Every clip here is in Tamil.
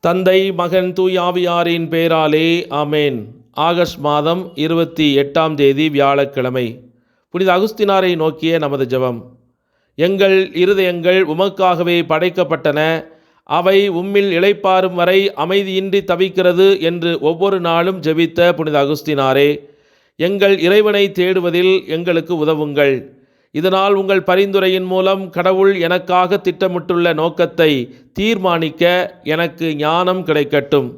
தந்தை மகன் தூய் ஆவியாரின் பெயராலே ஆமேன். ஆகஸ்ட் மாதம் 28ஆம் தேதி வியாழக்கிழமை. புனித அகுஸ்தினாரை நோக்கிய நமது ஜெபம். எங்கள் இருதயங்கள் உமக்காகவே படைக்கப்பட்டன, அவை உம்மில் இளைப்பாறும் வரை அமைதியின்றி தவிக்கிறது என்று ஒவ்வொரு நாளும் ஜெபித்த புனித அகுஸ்தினாரே, எங்கள் இறைவனை தேடுவதில் எங்களுக்கு உதவுங்கள். இதனால் உங்கள் பரிந்துரையின் மூலம் கடவுள் எனக்காக திட்டமிட்டுள்ள நோக்கத்தை தீர்மானிக்க எனக்கு ஞானம் கிடைக்கட்டும்.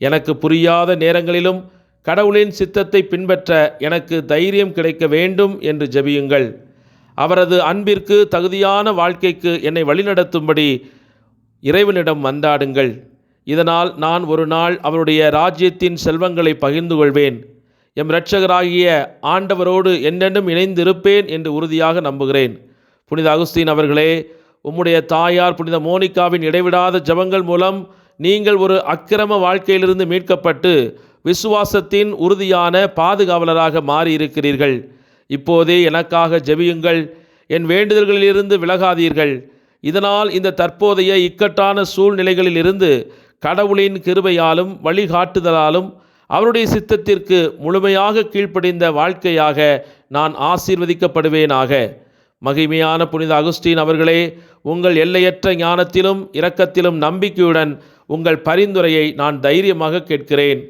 எனக்கு புரியாத நேரங்களிலும் கடவுளின் சித்தத்தை பின்பற்ற எனக்கு தைரியம் கிடைக்க வேண்டும் என்று ஜெபியுங்கள். அவரது அன்பிற்கு தகுதியான வாழ்க்கைக்கு என்னை வழிநடத்தும்படி இறைவனிடம் மன்றாடுங்கள். இதனால் நான் ஒரு நாள் அவருடைய ராஜ்யத்தின் செல்வங்களை பகிர்ந்து கொள்வேன். எம் இரட்சகராகிய ஆண்டவரோடு என்னென்னும் இணைந்திருப்பேன் என்று உறுதியாக நம்புகிறேன். புனித அகுஸ்தீன் அவர்களே, உம்முடைய தாயார் புனித மோனிகாவின் இடைவிடாத ஜெபங்கள் மூலம் நீங்கள் ஒரு அக்கிரம வாழ்க்கையிலிருந்து மீட்கப்பட்டு விசுவாசத்தின் உறுதியான பாதுகாவலராக மாறியிருக்கிறீர்கள். இப்போதே எனக்காக ஜெபியுங்கள். என் வேண்டுதல்களிலிருந்து விலகாதீர்கள். இதனால் இந்த தற்போதைய இக்கட்டான சூழ்நிலைகளில் இருந்து கடவுளின் கிருபையாலும் வழிகாட்டுதலாலும் அவருடைய சித்தத்திற்கு முழுமையாக கீழ்ப்படிந்த வாழ்க்கையாக நான் ஆசீர்வதிக்கப்படுவேனாக. மகிமையான புனித அகுஸ்டீன் அவர்களே, உங்கள் எல்லையற்ற ஞானத்திலும் இரக்கத்திலும் நம்பிக்கையுடன் உங்கள் பரிந்துரையை நான் தைரியமாக கேட்கிறேன்.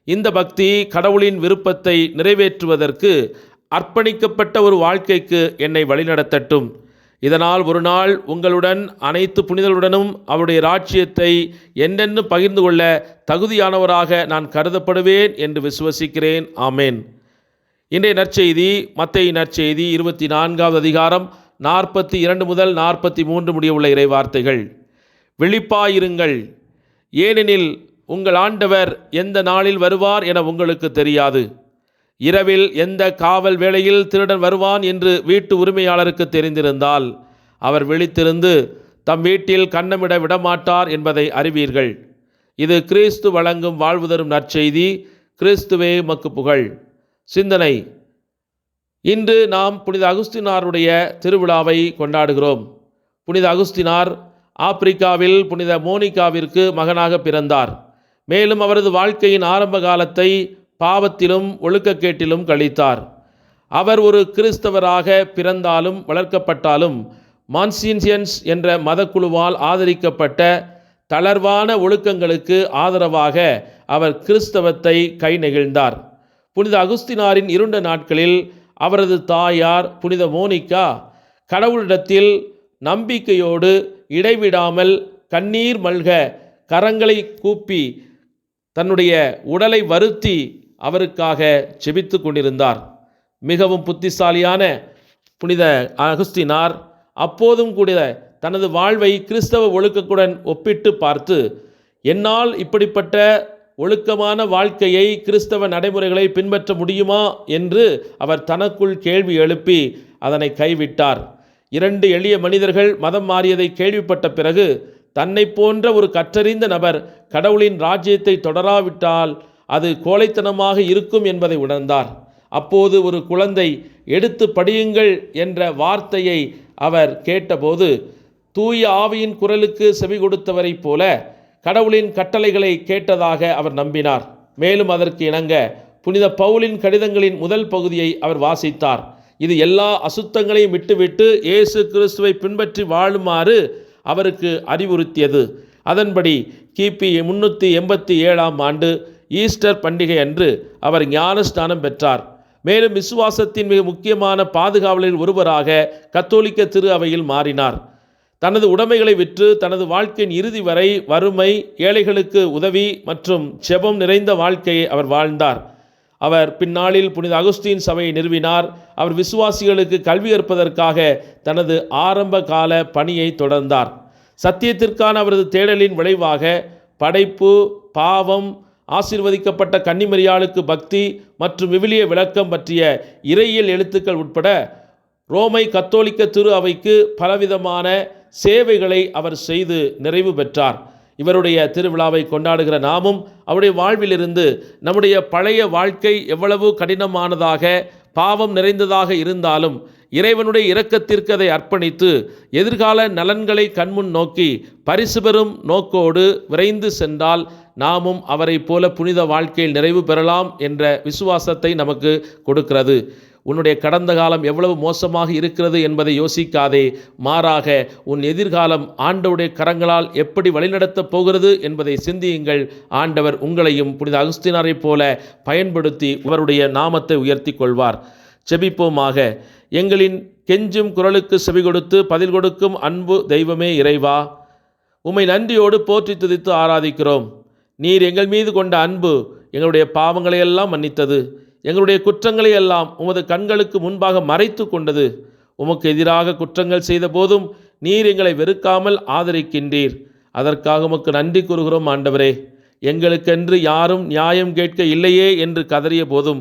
இந்த பக்தி கடவுளின் விருப்பத்தை நிறைவேற்றுவதற்கு அர்ப்பணிக்கப்பட்ட ஒரு வாழ்க்கைக்கு என்னை வழிநடத்தட்டும். இதனால் ஒரு நாள் உங்களுடன் அனைத்து புனிதர்களுடனும் அவருடைய ராஜ்யத்தை என்னென்னு பகிர்ந்து கொள்ள தகுதியானவராக நான் கருதப்படுவேன் என்று விசுவசிக்கிறேன். ஆமேன். இன்றைய நற்செய்தி மத்தேயு நற்செய்தி 24வது அதிகாரம் 42 முதல் 43 முடிய உள்ள இறைவார்த்தைகள். விழிப்பாயிருங்கள், ஏனெனில் உங்கள் ஆண்டவர் எந்த நாளில் வருவார் என உங்களுக்கு தெரியாது. இரவில் எந்த காவல் வேளையில் திருடன் வருவான் என்று வீட்டு உரிமையாளருக்கு தெரிந்திருந்தால் அவர் விழித்திருந்து தம் வீட்டில் கன்னமிட விடமாட்டார் என்பதை அறிவீர்கள். இது கிறிஸ்து வழங்கும் வாழ்வு தரும் நற்செய்தி. கிறிஸ்துவே உமக்கு புகழ். சிந்தனை. இன்று நாம் புனித அகுஸ்தினாருடைய திருவிழாவை கொண்டாடுகிறோம். புனித அகுஸ்தினார் ஆப்பிரிக்காவில் புனித மோனிகாவிற்கு மகனாக பிறந்தார். மேலும் அவரது வாழ்க்கையின் ஆரம்ப காலத்தை பாவத்திலும் ஒழுக்கக்கேட்டிலும் கழித்தார். அவர் ஒரு கிறிஸ்தவராக பிறந்தாலும் வளர்க்கப்பட்டாலும் மான்சியன்ஸ் என்ற மதக்குழுவால் ஆதரிக்கப்பட்ட தளர்வான ஒழுக்கங்களுக்கு ஆதரவாக அவர் கிறிஸ்தவத்தை கை நெகிழ்ந்தார். புனித அகுஸ்தினாரின் இருண்ட நாட்களில் அவரது தாயார் புனித மோனிகா கடவுளிடத்தில் நம்பிக்கையோடு இடைவிடாமல் கண்ணீர் மல்க கரங்களை கூப்பி தன்னுடைய உடலை வருத்தி அவருக்காக ஜெபித்து கொண்டிருந்தார். மிகவும் புத்திசாலியான புனித அகுஸ்தினார் அப்போதும் கூட தனது வாழ்வை கிறிஸ்தவ ஒழுக்கத்துடன் ஒப்பிட்டு பார்த்து, என்னால் இப்படிப்பட்ட ஒழுக்கமான வாழ்க்கையை கிறிஸ்தவ நடைமுறைகளை பின்பற்ற முடியுமா என்று அவர் தனக்குள் கேள்வி எழுப்பி அதனை கைவிட்டார். 2 எளிய மனிதர்கள் மதம் மாறியதை கேள்விப்பட்ட பிறகு தன்னை போன்ற ஒரு கற்றறிந்த நபர் கடவுளின் ராஜ்யத்தை தொடராவிட்டால் அது கோழைத்தனமாக இருக்கும் என்பதை உணர்ந்தார். அப்போது ஒரு குழந்தை எடுத்து படியுங்கள் என்ற வார்த்தையை அவர் கேட்டபோது தூய ஆவியின் குரலுக்கு செவி கொடுத்தவரைப் போல கடவுளின் கட்டளைகளை கேட்டதாக அவர் நம்பினார். மேலும் அதற்கு இணங்க புனித பவுலின் கடிதங்களின் முதல் பகுதியை அவர் வாசித்தார். இது எல்லா அசுத்தங்களையும் விட்டுவிட்டு இயேசு கிறிஸ்துவை பின்பற்றி வாழுமாறு அவருக்கு அறிவுறுத்தியது. அதன்படி கிபி 387ஆம் ஆண்டு ஈஸ்டர் பண்டிகை அன்று அவர் ஞானஸ்நானம் பெற்றார். மேலும் விசுவாசத்தின் மிக முக்கியமான பாதுகாவலரில் ஒருவராக கத்தோலிக்க திரு அவையில் மாறினார். தனது உடைமைகளை விற்று தனது வாழ்க்கையின் இறுதி வரை வறுமை, ஏழைகளுக்கு உதவி மற்றும் ஜெபம் நிறைந்த வாழ்க்கையை அவர் வாழ்ந்தார். அவர் பின்னாளில் புனித அகுஸ்தீன் சபையை நிறுவினார். அவர் விசுவாசிகளுக்கு கல்வி கற்பதற்காக தனது ஆரம்ப கால பணியை தொடர்ந்தார். சத்தியத்திற்கான அவரது தேடலின் விளைவாக படைப்பு, பாவம், ஆசீர்வதிக்கப்பட்ட கன்னிமரியாளுக்கு பக்தி மற்றும் விவிலிய விளக்கம் பற்றிய இறையியல் எழுத்துக்கள் உட்பட ரோமை கத்தோலிக்க திரு அவைக்கு பலவிதமான சேவைகளை அவர் செய்து நிறைவு பெற்றார். இவருடைய திருவிழாவை கொண்டாடுகிற நாமும் அவருடைய வாழ்விலிருந்து நம்முடைய பழைய வாழ்க்கை எவ்வளவு கடினமானதாக பாவம் நிறைந்ததாக இருந்தாலும் இறைவனுடைய இரக்கத்திற்கு அதை அர்ப்பணித்து எதிர்கால நலன்களை கண்முன் நோக்கி பரிசு பெறும் நோக்கோடு விரைந்து சென்றால் நாமும் அவரை போல புனித வாழ்க்கையில் நிறைவு பெறலாம் என்ற விசுவாசத்தை நமக்கு கொடுக்கிறது. உன்னுடைய கடந்த காலம் எவ்வளவு மோசமாக இருக்கிறது என்பதை யோசிக்காதே, மாறாக உன் எதிர்காலம் ஆண்டவருடைய கரங்களால் எப்படி வழிநடத்தப் போகிறது என்பதை சிந்தியுங்கள். ஆண்டவர் உங்களையும் புனித அகுஸ்தினாரைப் போல பயன்படுத்தி அவருடைய நாமத்தை உயர்த்தி கொள்வார். ஜெபிப்போமாக. எங்களின் கெஞ்சும் குரலுக்கு செவி கொடுத்து பதில் கொடுக்கும் அன்பு தெய்வமே இறைவா, உம்மை நன்றியோடு போற்றி துதித்து ஆராதிக்கிறோம். நீர் எங்கள் மீது கொண்ட அன்பு எங்களுடைய பாவங்களையெல்லாம் மன்னித்தது, எங்களுடைய குற்றங்களை எல்லாம் உமது கண்களுக்கு முன்பாக மறைத்து கொண்டது. உமக்கு எதிராக குற்றங்கள் செய்த போதும் நீர் எங்களை வெறுக்காமல் ஆதரிக்கின்றீர். அதற்காக உமக்கு நன்றி கூறுகிறோம் ஆண்டவரே. எங்களுக்கென்று யாரும் நியாயம் கேட்க இல்லையே என்று கதறிய போதும்,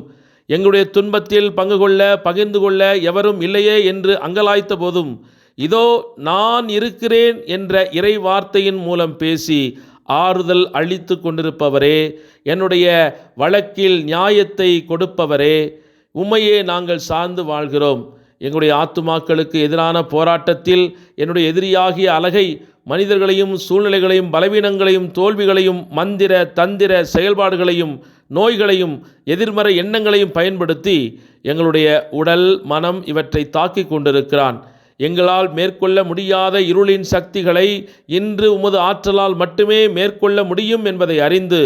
எங்களுடைய துன்பத்தில் பங்கு கொள்ள பகிர்ந்து கொள்ள எவரும் இல்லையே என்று அங்கலாய்த்த போதும், இதோ நான் இருக்கிறேன் என்ற இறை வார்த்தையின் மூலம் பேசி ஆறுதல் அளித்து கொண்டிருப்பவரே, என்னுடைய வழக்கில் நியாயத்தை கொடுப்பவரே, உம்மையே நாங்கள் சார்ந்து வாழ்கிறோம். எங்களுடைய ஆத்துமாக்களுக்கு எதிரான போராட்டத்தில் என்னுடைய எதிரியாகிய அலகை மனிதர்களையும் சூழ்நிலைகளையும் பலவீனங்களையும் தோல்விகளையும் மந்திர தந்திர செயல்பாடுகளையும் நோய்களையும் எதிர்மறை எண்ணங்களையும் பயன்படுத்தி எங்களுடைய உடல் மனம் இவற்றை தாக்கி கொண்டிருக்கிறான். எங்களால் மேற்கொள்ள முடியாத இருளின் சக்திகளை இன்று உமது ஆற்றலால் மட்டுமே மேற்கொள்ள முடியும் என்பதை அறிந்து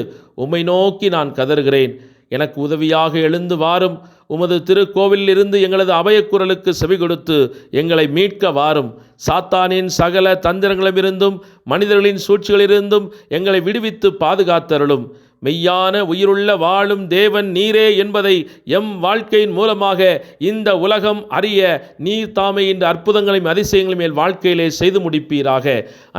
உம்மை நோக்கி நான் கதறுகிறேன். எனக்கு உதவியாக எழுந்து வாரும். உமது திருக்கோவிலில் இருந்து எங்களது அபயக்குரலுக்கு செவி கொடுத்து எங்களை மீட்க வாரும். சாத்தானின் சகல தந்திரங்களிலிருந்தும் மனிதர்களின் சூழ்ச்சிகளிலிருந்தும் எங்களை விடுவித்து பாதுகாத்தருளும். மெய்யான உயிருள்ள வாழும் தேவன் நீரே என்பதை எம் வாழ்க்கையின் மூலமாக இந்த உலகம் அறிய நீர் தாமே இந்த அற்புதங்களையும் அதிசயங்களையும் மேல் வாழ்க்கையிலே செய்து முடிப்பீராக.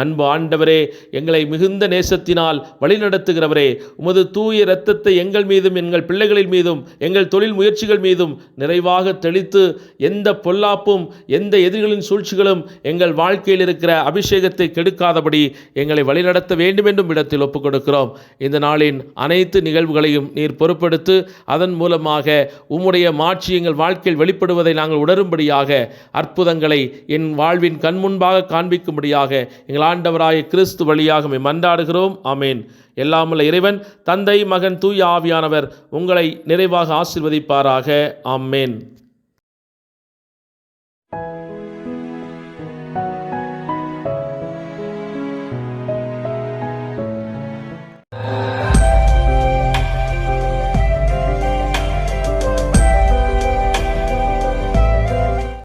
அன்பு ஆண்டவரே, எங்களை மிகுந்த நேசத்தினால் வழிநடத்துகிறவரே, உமது தூய இரத்தத்தை எங்கள் மீதும் எங்கள் பிள்ளைகளின் மீதும் எங்கள் தொழில் முயற்சிகள் மீதும் நிறைவாக தெளித்து எந்த பொல்லாப்பும் எந்த எதிரிகளின் சூழ்ச்சிகளும் எங்கள் வாழ்க்கையில் இருக்கிற அபிஷேகத்தை கெடுக்காதபடி எங்களை வழிநடத்த வேண்டும் என்றும் இடத்தில் ஒப்புக் கொடுக்கிறோம். இந்த நாளின் அனைத்து நிகழ்வுகளையும் நீர் பொறுப்பெடுத்து அதன் மூலமாக உம்முடைய மாட்சி எங்கள் வாழ்க்கையில் வெளிப்படுவதை நாங்கள் உணரும்படியாக அற்புதங்களை என் வாழ்வின் கண்முன்பாக காண்பிக்கும்படியாக எங்கள் ஆண்டவராய கிறிஸ்து வழியாக மன்றாடுகிறோம். ஆமேன். எல்லாமுள்ள இறைவன் தந்தை மகன் தூய ஆவியானவர் உங்களை நிறைவாக ஆசீர்வதிப்பாராக. ஆமேன்.